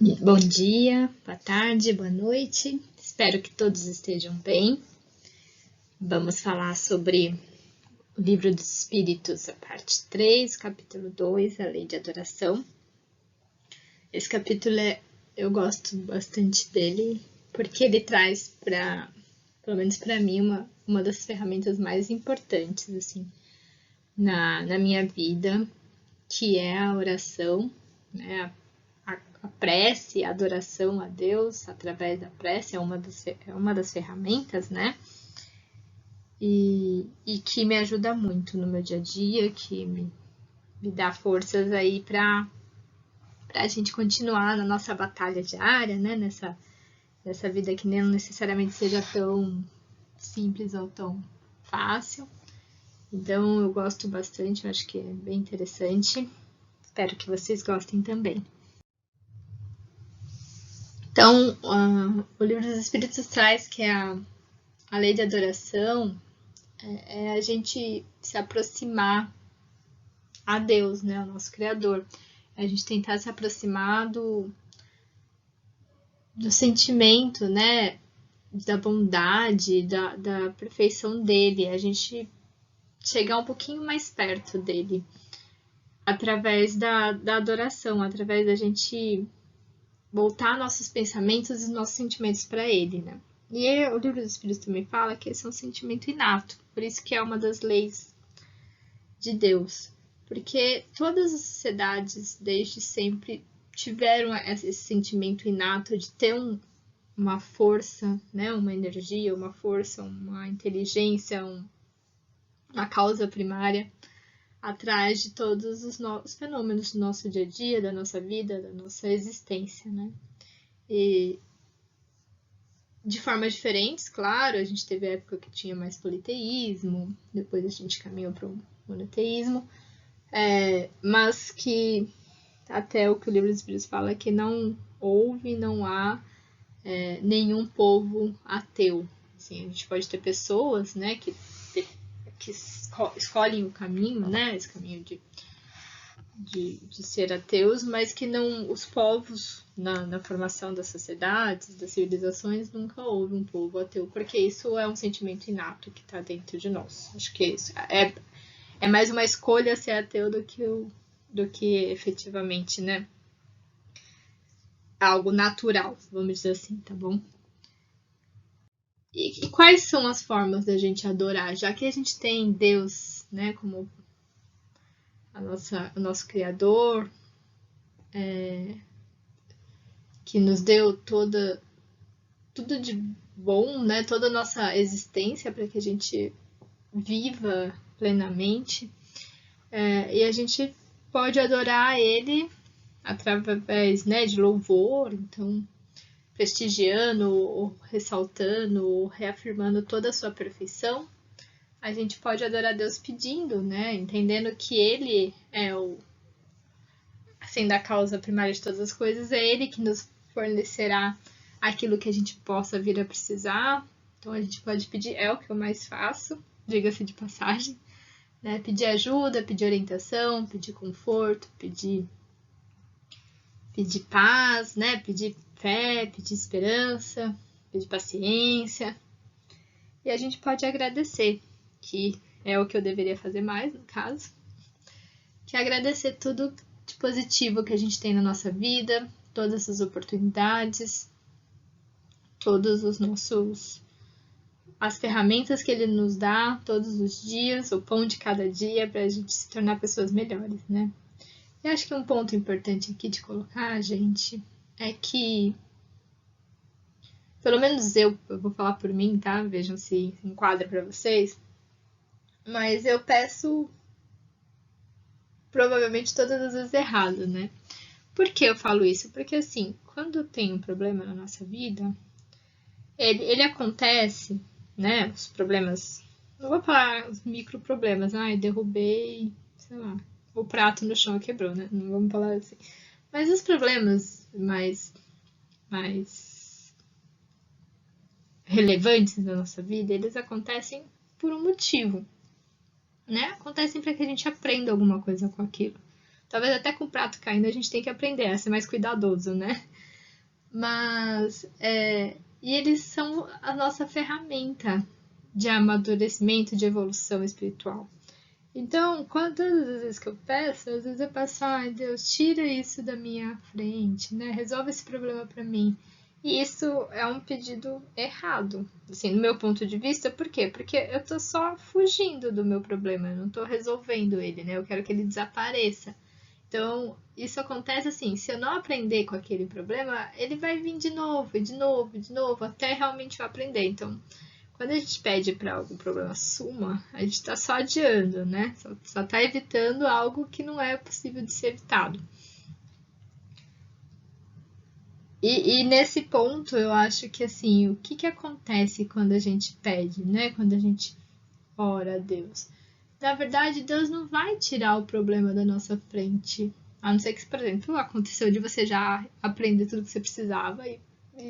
Bom dia, boa tarde, boa noite. Espero que todos estejam bem. Vamos falar sobre o Livro dos Espíritos, a parte 3, capítulo 2, a Lei de Adoração. Esse capítulo eu gosto bastante dele, porque ele traz pelo menos para mim, uma das ferramentas mais importantes assim, na minha vida, que é a oração, né? A prece, a adoração a Deus através da prece é uma das ferramentas, né? E que me ajuda muito no meu dia a dia, que me dá forças aí para a gente continuar na nossa batalha diária, né? Nessa vida que não necessariamente seja tão simples ou tão fácil. Então eu gosto bastante, eu acho que é bem interessante. Espero que vocês gostem também. Então, o Livro dos Espíritos traz que a lei de adoração é a gente se aproximar a Deus, né, o nosso Criador. A gente tentar se aproximar do sentimento, né, da bondade, da perfeição dele. A gente chegar um pouquinho mais perto dele através da adoração, através da gente voltar nossos pensamentos e nossos sentimentos para ele, né? E o Livro dos Espíritos também fala que esse é um sentimento inato, por isso que é uma das leis de Deus, porque todas as sociedades desde sempre tiveram esse sentimento inato de ter uma força, né, uma energia, uma força, uma inteligência, uma causa primária atrás de todos os fenômenos do nosso dia a dia, da nossa vida, da nossa existência, né? E de formas diferentes, claro, a gente teve a época que tinha mais politeísmo, depois a gente caminhou para o monoteísmo, mas que até o que o Livro dos Espíritos fala é que não houve, não há nenhum povo ateu. Assim, a gente pode ter pessoas, né, que escolhem o caminho, né, esse caminho de ser ateus, mas que não, os povos na formação das sociedades, das civilizações, nunca houve um povo ateu, porque isso é um sentimento inato que está dentro de nós. Acho que isso é mais uma escolha ser ateu do que efetivamente, né, algo natural, vamos dizer assim, tá bom? E quais são as formas da gente adorar? Já que a gente tem Deus, né, como o nosso Criador, que nos deu tudo de bom, né, toda a nossa existência para que a gente viva plenamente. E a gente pode adorar Ele através, né, de louvor, então prestigiando, ou ressaltando, ou reafirmando toda a sua perfeição. A gente pode adorar Deus pedindo, né, entendendo que Ele é sendo a causa primária de todas as coisas, é Ele que nos fornecerá aquilo que a gente possa vir a precisar. Então a gente pode pedir, é o que eu mais faço, diga-se de passagem, né? Pedir ajuda, pedir orientação, pedir conforto, pedir paz, né? Pedir fé, pedir esperança, pedir paciência. E a gente pode agradecer, que é o que eu deveria fazer mais, no caso, que é agradecer tudo de positivo que a gente tem na nossa vida, todas as oportunidades, todos as ferramentas que ele nos dá todos os dias, o pão de cada dia, para a gente se tornar pessoas melhores, né? Eu acho que um ponto importante aqui de colocar, gente, é que, pelo menos eu vou falar por mim, tá? Vejam se enquadra para vocês, mas eu peço provavelmente todas as vezes errado, né? Por que eu falo isso? Porque assim, quando tem um problema na nossa vida, ele acontece, né? Os problemas, não vou falar os micro problemas, derrubei, sei lá, o prato no chão e quebrou, né? Não vamos falar assim. Mas os problemas mais relevantes da nossa vida, eles acontecem por um motivo, né? Acontecem para que a gente aprenda alguma coisa com aquilo. Talvez até com o prato caindo a gente tem que aprender a ser mais cuidadoso, né? Mas, e eles são a nossa ferramenta de amadurecimento, de evolução espiritual. Então, todas as vezes que eu peço, às vezes eu peço, ai Deus, tira isso da minha frente, né? Resolve esse problema para mim. E isso é um pedido errado, assim, do meu ponto de vista. Por quê? Porque eu tô só fugindo do meu problema, eu não tô resolvendo ele, né? Eu quero que ele desapareça. Então, isso acontece assim, se eu não aprender com aquele problema, ele vai vir de novo, de novo, de novo, até realmente eu aprender. Então, quando a gente pede para algum problema suma, a gente está só adiando, né? Só está evitando algo que não é possível de ser evitado. E nesse ponto, eu acho que assim, o que acontece quando a gente pede, né? Quando a gente ora a Deus? Na verdade, Deus não vai tirar o problema da nossa frente. A não ser que, por exemplo, aconteceu de você já aprender tudo que você precisava e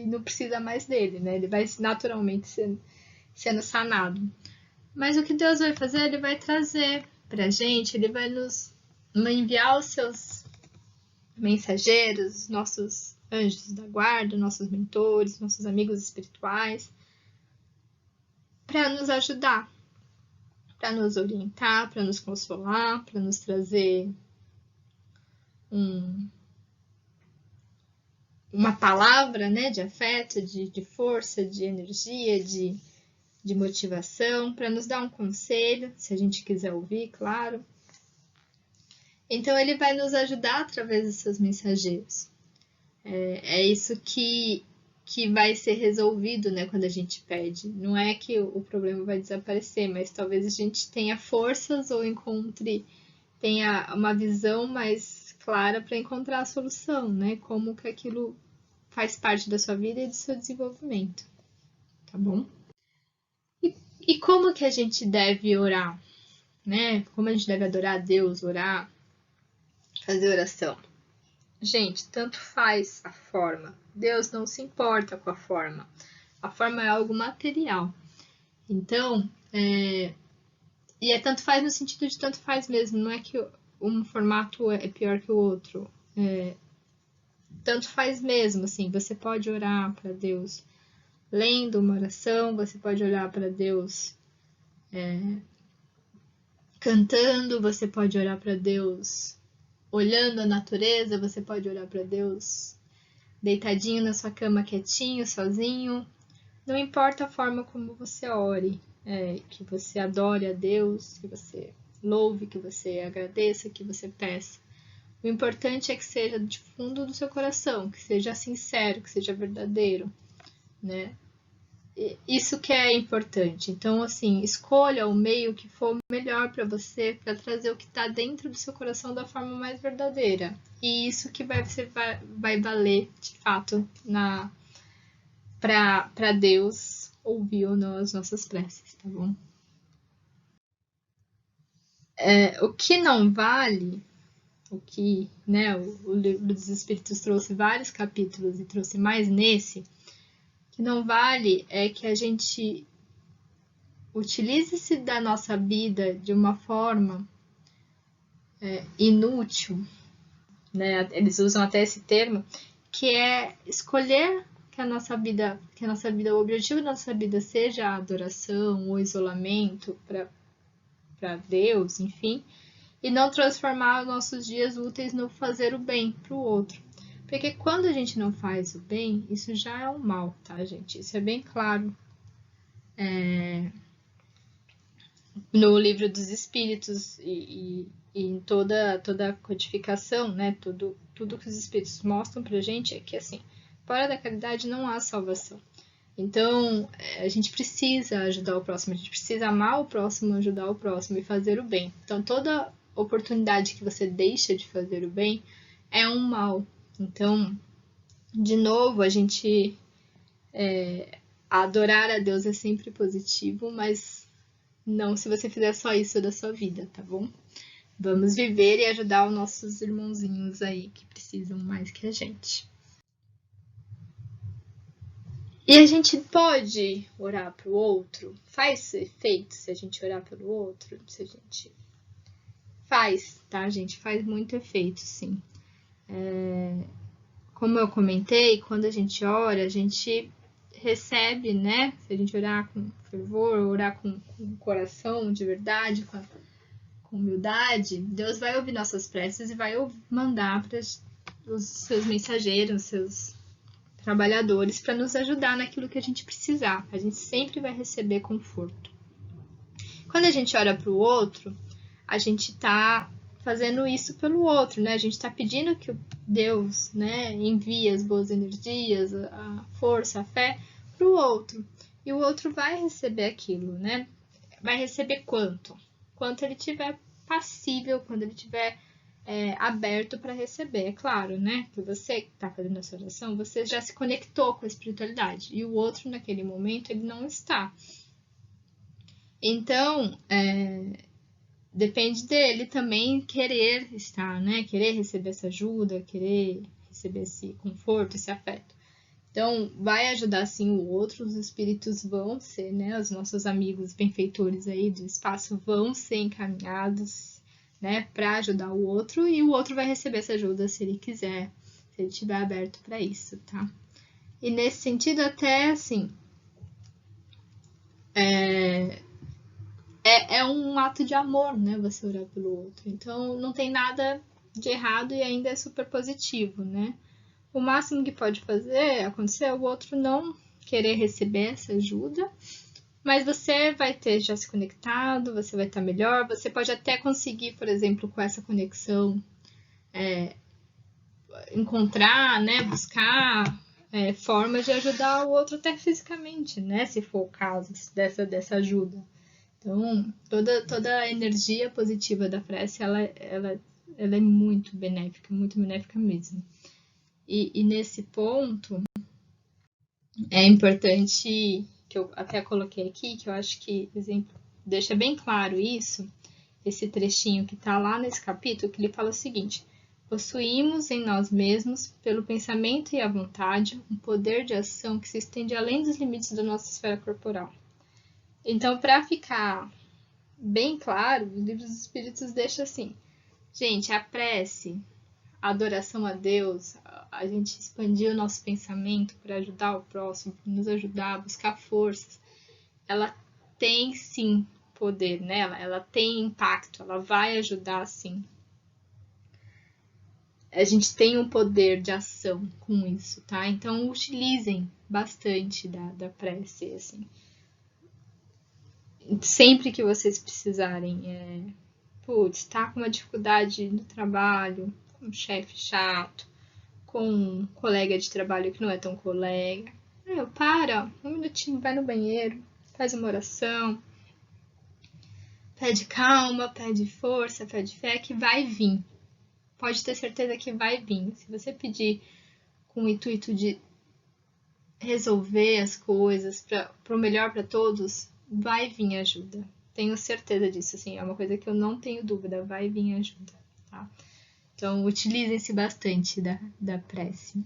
não precisa mais dele, né? Ele vai naturalmente sendo sanado. Mas o que Deus vai fazer? Ele vai trazer pra gente, ele vai nos enviar os seus mensageiros, nossos anjos da guarda, nossos mentores, nossos amigos espirituais, para nos ajudar, para nos orientar, para nos consolar, para nos trazer uma palavra, né, de afeto, de força, de energia, de motivação, para nos dar um conselho, se a gente quiser ouvir, claro. Então, ele vai nos ajudar através dos seus mensageiros. É isso que vai ser resolvido, né, quando a gente pede. Não é que o problema vai desaparecer, mas talvez a gente tenha forças ou tenha uma visão mais clara para encontrar a solução, né? Como que aquilo faz parte da sua vida e do seu desenvolvimento, tá bom? E como que a gente deve orar, né? Como a gente deve adorar a Deus, orar, fazer oração? Gente, tanto faz a forma. Deus não se importa com a forma. A forma é algo material. Então, e tanto faz no sentido de tanto faz mesmo. Não é que um formato é pior que o outro. Tanto faz mesmo, assim. Você pode orar para Deus lendo uma oração, você pode orar para Deus cantando, você pode orar para Deus olhando a natureza, você pode orar para Deus deitadinho na sua cama, quietinho, sozinho. Não importa a forma como você ore, que você adore a Deus, que você louve, que você agradeça, que você peça. O importante é que seja de fundo do seu coração, que seja sincero, que seja verdadeiro, né? Isso que é importante. Então, assim, escolha o meio que for melhor para você, para trazer o que está dentro do seu coração da forma mais verdadeira. E isso que vai valer, de fato, para Deus ouvir ou não as nossas preces, tá bom? O que não vale, o que, né, o livro dos Espíritos trouxe vários capítulos e trouxe mais nesse, que não vale é que a gente utilize-se da nossa vida de uma forma inútil, né? Eles usam até esse termo, que é escolher que a nossa vida, o objetivo da nossa vida seja a adoração, o isolamento para Deus, enfim, e não transformar os nossos dias úteis no fazer o bem para o outro. Porque quando a gente não faz o bem, isso já é um mal, tá, gente? Isso é bem claro no livro dos Espíritos e em toda a codificação, né? Tudo que os Espíritos mostram pra gente é que, assim, fora da caridade não há salvação. Então, a gente precisa ajudar o próximo, a gente precisa amar o próximo, ajudar o próximo e fazer o bem. Então, toda oportunidade que você deixa de fazer o bem é um mal. Então, de novo, a gente adorar a Deus é sempre positivo, mas não se você fizer só isso da sua vida, tá bom? Vamos viver e ajudar os nossos irmãozinhos aí que precisam mais que a gente. E a gente pode orar para o outro? Faz efeito se a gente orar pelo outro? Se a gente faz, tá, gente? Faz muito efeito, sim. como eu comentei, quando a gente ora, a gente recebe, né? Se a gente orar com fervor, orar com coração de verdade, com humildade, Deus vai ouvir nossas preces e vai mandar para os seus mensageiros, os seus trabalhadores, para nos ajudar naquilo que a gente precisar. A gente sempre vai receber conforto. Quando a gente ora para o outro, a gente está fazendo isso pelo outro, né? A gente está pedindo que Deus, né, envie as boas energias, a força, a fé para o outro. E o outro vai receber aquilo, né? Vai receber quanto? Quanto ele tiver passível, quando ele tiver aberto para receber. É claro, né? Que você que está fazendo essa oração, você já se conectou com a espiritualidade. E o outro, naquele momento, ele não está. Então, depende dele também querer estar, né? Querer receber essa ajuda, querer receber esse conforto, esse afeto. Então, vai ajudar sim o outro, os espíritos vão ser, né? Os nossos amigos benfeitores aí do espaço vão ser encaminhados, né? Para ajudar o outro e o outro vai receber essa ajuda se ele quiser, se ele estiver aberto para isso, tá? E nesse sentido, até assim, é um ato de amor, né? Você orar pelo outro. Então, não tem nada de errado e ainda é super positivo, né? O máximo que pode acontecer é o outro não querer receber essa ajuda, mas você vai ter já se conectado, você vai estar melhor, você pode até conseguir, por exemplo, com essa conexão, encontrar, né, buscar formas de ajudar o outro até fisicamente, né, se for o caso dessa ajuda. Então, toda a energia positiva da prece, ela é muito benéfica mesmo. E nesse ponto, é importante, que eu até coloquei aqui, que eu acho que exemplo, deixa bem claro isso, esse trechinho que está lá nesse capítulo, que ele fala o seguinte: possuímos em nós mesmos, pelo pensamento e a vontade, um poder de ação que se estende além dos limites da nossa esfera corporal. Então, para ficar bem claro, os livros dos Espíritos deixam assim, gente, a prece, a adoração a Deus, a gente expandir o nosso pensamento para ajudar o próximo, para nos ajudar a buscar forças, ela tem sim poder, né? Ela tem impacto, ela vai ajudar sim. A gente tem um poder de ação com isso, tá? Então utilizem bastante da prece, assim. Sempre que vocês precisarem, tá com uma dificuldade no trabalho, com um chefe chato, com um colega de trabalho que não é tão colega. Para, um minutinho, vai no banheiro, faz uma oração, pede calma, pede força, pede fé, que vai vir. Pode ter certeza que vai vir. Se você pedir com o intuito de resolver as coisas para o melhor para todos, vai vir ajuda. Tenho certeza disso, assim, é uma coisa que eu não tenho dúvida, vai vir ajuda, tá? Então, utilizem-se bastante da prece.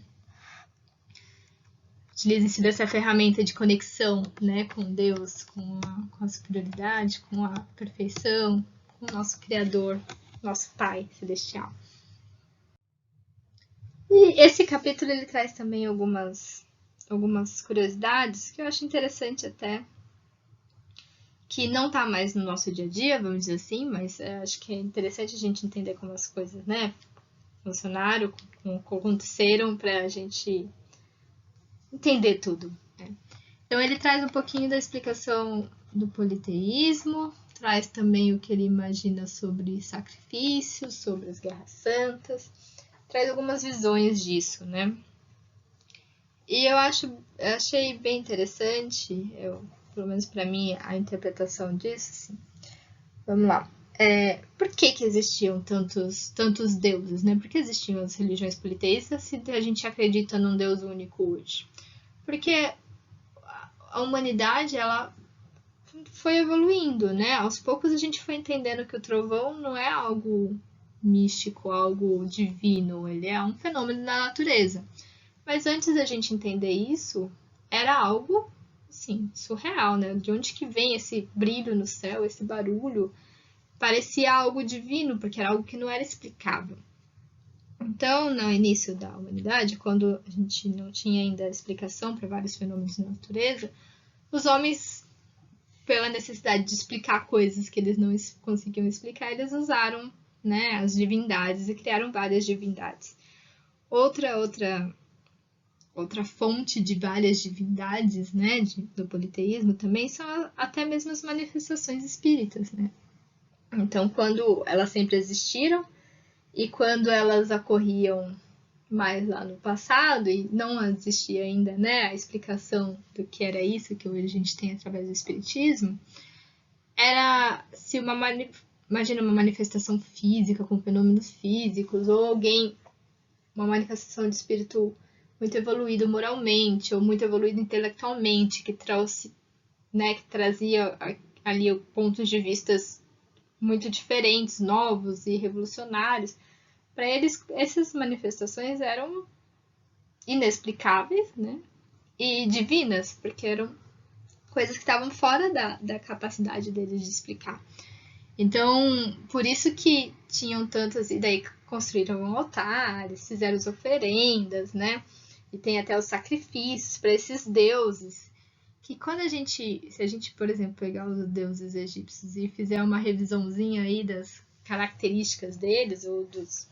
Utilizem-se dessa ferramenta de conexão, né, com Deus, com a superioridade, com a perfeição, com o nosso Criador, nosso Pai Celestial. E esse capítulo ele traz também algumas curiosidades que eu acho interessante até, que não está mais no nosso dia a dia, vamos dizer assim, mas acho que é interessante a gente entender como as coisas, né, funcionaram, como aconteceram, para a gente entender tudo. Né? Então ele traz um pouquinho da explicação do politeísmo, traz também o que ele imagina sobre sacrifícios, sobre as guerras santas, traz algumas visões disso, né? E eu achei bem interessante, pelo menos para mim, a interpretação disso. Assim. Vamos lá. Por que existiam tantos deuses, né? Por que existiam as religiões politeístas se a gente acredita num Deus único hoje? Porque a humanidade, ela foi evoluindo, né? Aos poucos a gente foi entendendo que o trovão não é algo místico, algo divino, ele é um fenômeno da natureza. Mas antes da gente entender isso, era algo, assim, surreal, né? De onde que vem esse brilho no céu, esse barulho? Parecia algo divino, porque era algo que não era explicável. Então, no início da humanidade, quando a gente não tinha ainda explicação para vários fenômenos da natureza, os homens, pela necessidade de explicar coisas que eles não conseguiam explicar, eles usaram, né, as divindades e criaram várias divindades. Outra fonte de várias divindades, né, do politeísmo também são até mesmo as manifestações espíritas, né? Então, quando elas sempre existiram e quando elas ocorriam mais lá no passado e não existia ainda, né, a explicação do que era isso que hoje a gente tem através do espiritismo, era se imagina uma manifestação física com fenômenos físicos ou alguém, uma manifestação de espírito muito evoluído moralmente ou muito evoluído intelectualmente, que trouxe, né, que trazia ali pontos de vistas muito diferentes, novos e revolucionários. Para eles, essas manifestações eram inexplicáveis, né, e divinas, porque eram coisas que estavam fora da capacidade deles de explicar. Então, por isso que tinham tantas, e daí construíram altares, fizeram as oferendas, né? E tem até os sacrifícios para esses deuses. Que quando se a gente, por exemplo, pegar os deuses egípcios e fizer uma revisãozinha aí das características deles, ou dos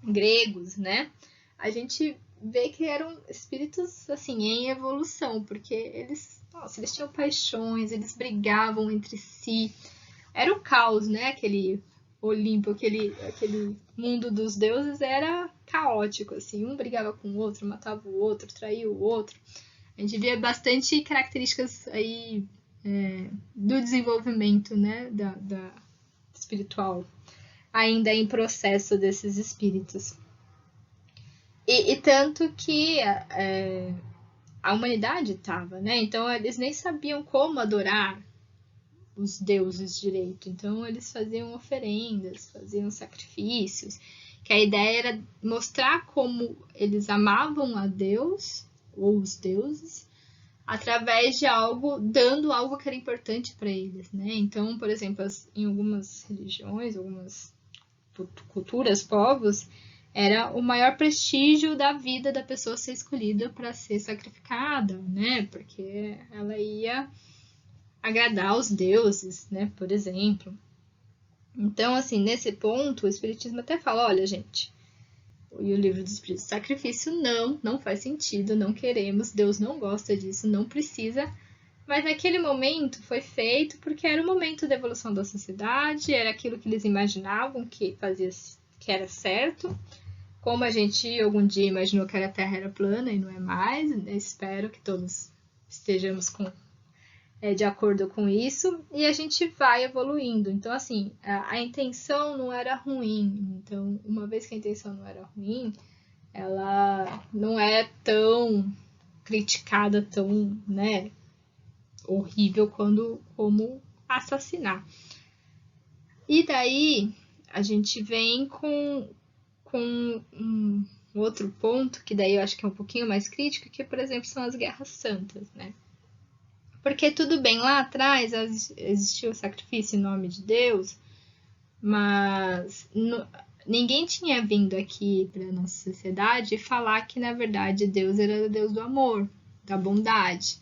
gregos, né? A gente vê que eram espíritos, assim, em evolução, porque eles tinham paixões, eles brigavam entre si. Era o caos, né? Aquele Olimpo, aquele mundo dos deuses era caótico, assim. Um brigava com o outro, matava o outro, traía o outro. A gente vê bastante características aí do desenvolvimento, né? Da espiritual, ainda em processo desses espíritos. E tanto que a humanidade estava, né? Então eles nem sabiam como adorar os deuses direito. Então eles faziam oferendas, faziam sacrifícios, que a ideia era mostrar como eles amavam a Deus ou os deuses através de algo, dando algo que era importante para eles, né? Então, por exemplo, em algumas religiões, algumas culturas, povos, era o maior prestígio da vida da pessoa ser escolhida para ser sacrificada, né? Porque ela ia agradar os deuses, né? Por exemplo. Então, assim, nesse ponto, o Espiritismo até fala, olha, gente, e o livro dos Espíritos, sacrifício não faz sentido, não queremos, Deus não gosta disso, não precisa. Mas naquele momento foi feito porque era o momento da evolução da sociedade, era aquilo que eles imaginavam que era certo. Como a gente algum dia imaginou que a Terra era plana e não é mais, né? Espero que todos estejamos de acordo com isso, e a gente vai evoluindo. Então, assim, a intenção não era ruim. Então, uma vez que a intenção não era ruim, ela não é tão criticada, tão, né, horrível como assassinar. E daí a gente vem com um outro ponto, que daí eu acho que é um pouquinho mais crítico, que, por exemplo, são as guerras santas, né? Porque tudo bem, lá atrás existiu o sacrifício em nome de Deus, mas ninguém tinha vindo aqui para a nossa sociedade falar que, na verdade, Deus era o Deus do amor, da bondade.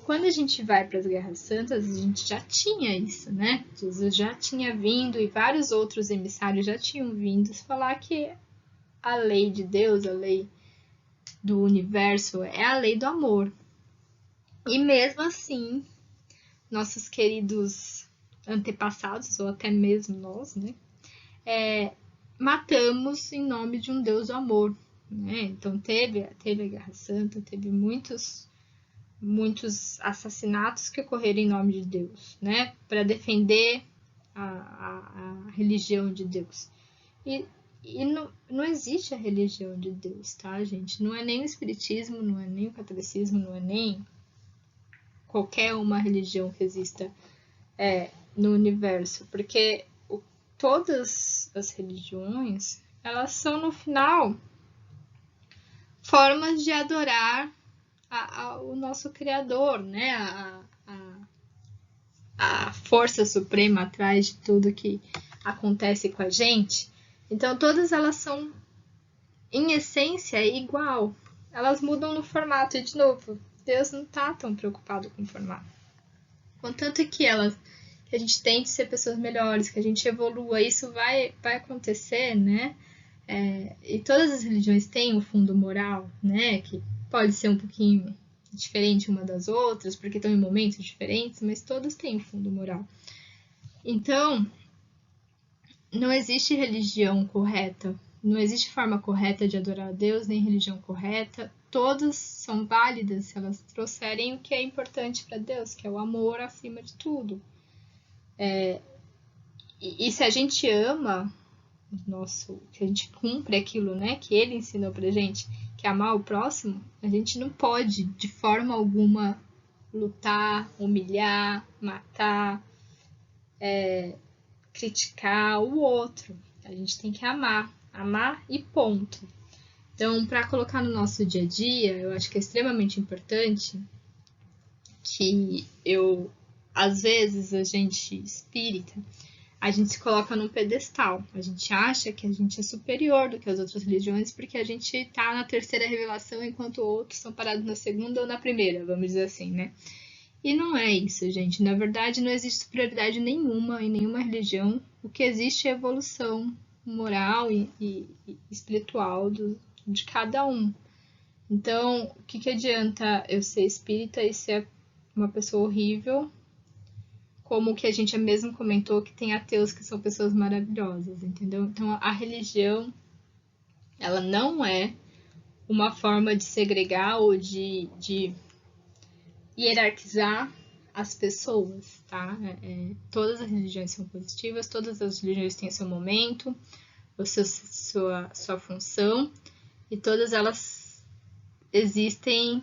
Quando a gente vai para as Guerras Santas, a gente já tinha isso, né? Jesus já tinha vindo e vários outros emissários já tinham vindo falar que a lei de Deus, a lei do universo, é a lei do amor. E mesmo assim, nossos queridos antepassados, ou até mesmo nós, né? Matamos em nome de um Deus do amor, né? Então teve a Guerra Santa, teve muitos assassinatos que ocorreram em nome de Deus, né? Para defender a religião de Deus. E não existe a religião de Deus, tá, gente? Não é nem o espiritismo, não é nem o catolicismo, não é nem qualquer uma religião que exista no universo, porque todas as religiões, elas são, no final, formas de adorar o nosso Criador, né? A força suprema atrás de tudo que acontece com a gente. Então, todas elas são em essência é igual. Elas mudam no formato, e de novo, Deus não tá tão preocupado com o formato. Contanto que a gente tente ser pessoas melhores, que a gente evolua, isso vai acontecer, né? E todas as religiões têm um fundo moral, né? Que pode ser um pouquinho diferente uma das outras, porque estão em momentos diferentes, mas todas têm um fundo moral. Então, não existe religião correta, não existe forma correta de adorar a Deus, nem religião correta. Todas são válidas se elas trouxerem o que é importante para Deus, que é o amor acima de tudo. E se a gente ama que a gente cumpre aquilo, né, que ele ensinou pra gente, que é amar o próximo, a gente não pode, de forma alguma, lutar, humilhar, matar, criticar o outro. A gente tem que amar e ponto. Então, para colocar no nosso dia a dia, eu acho que é extremamente importante que às vezes, a gente espírita, a gente se coloca num pedestal. A gente acha que a gente é superior do que as outras religiões porque a gente está na terceira revelação enquanto outros estão parados na segunda ou na primeira, vamos dizer assim, né? E não é isso, gente. Na verdade, não existe superioridade nenhuma em nenhuma religião. O que existe é evolução moral e espiritual de cada um. Então, o que adianta eu ser espírita e ser uma pessoa horrível? Como que a gente mesmo comentou que tem ateus que são pessoas maravilhosas, entendeu? Então, a religião, ela não é uma forma de segregar ou de hierarquizar as pessoas, tá? Todas as religiões são positivas, todas as religiões têm seu momento, sua função, e todas elas existem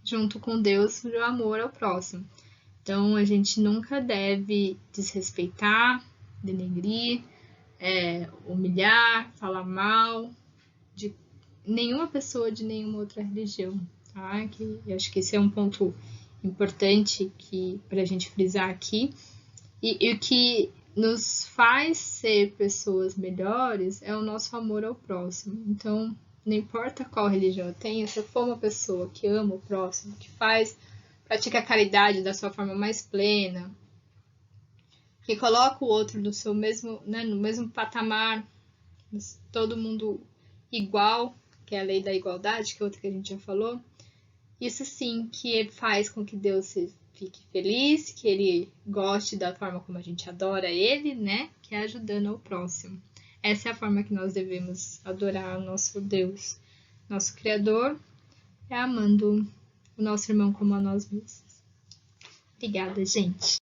junto com Deus no amor ao próximo. Então, a gente nunca deve desrespeitar, denegrir, humilhar, falar mal de nenhuma pessoa de nenhuma outra religião, tá? Eu acho que esse é um ponto importante para a gente frisar aqui. E o que nos faz ser pessoas melhores é o nosso amor ao próximo. Então, não importa qual religião eu tenha, se eu for uma pessoa que ama o próximo, que pratica a caridade da sua forma mais plena, que coloca o outro no seu mesmo, né, no mesmo patamar, todo mundo igual, que é a lei da igualdade, que é outra que a gente já falou, isso sim que faz com que Deus fique feliz, que ele goste da forma como a gente adora ele, né, que é ajudando ao próximo. Essa é a forma que nós devemos adorar o nosso Deus, nosso Criador, amando o nosso irmão como a nós mesmos. Obrigada, gente.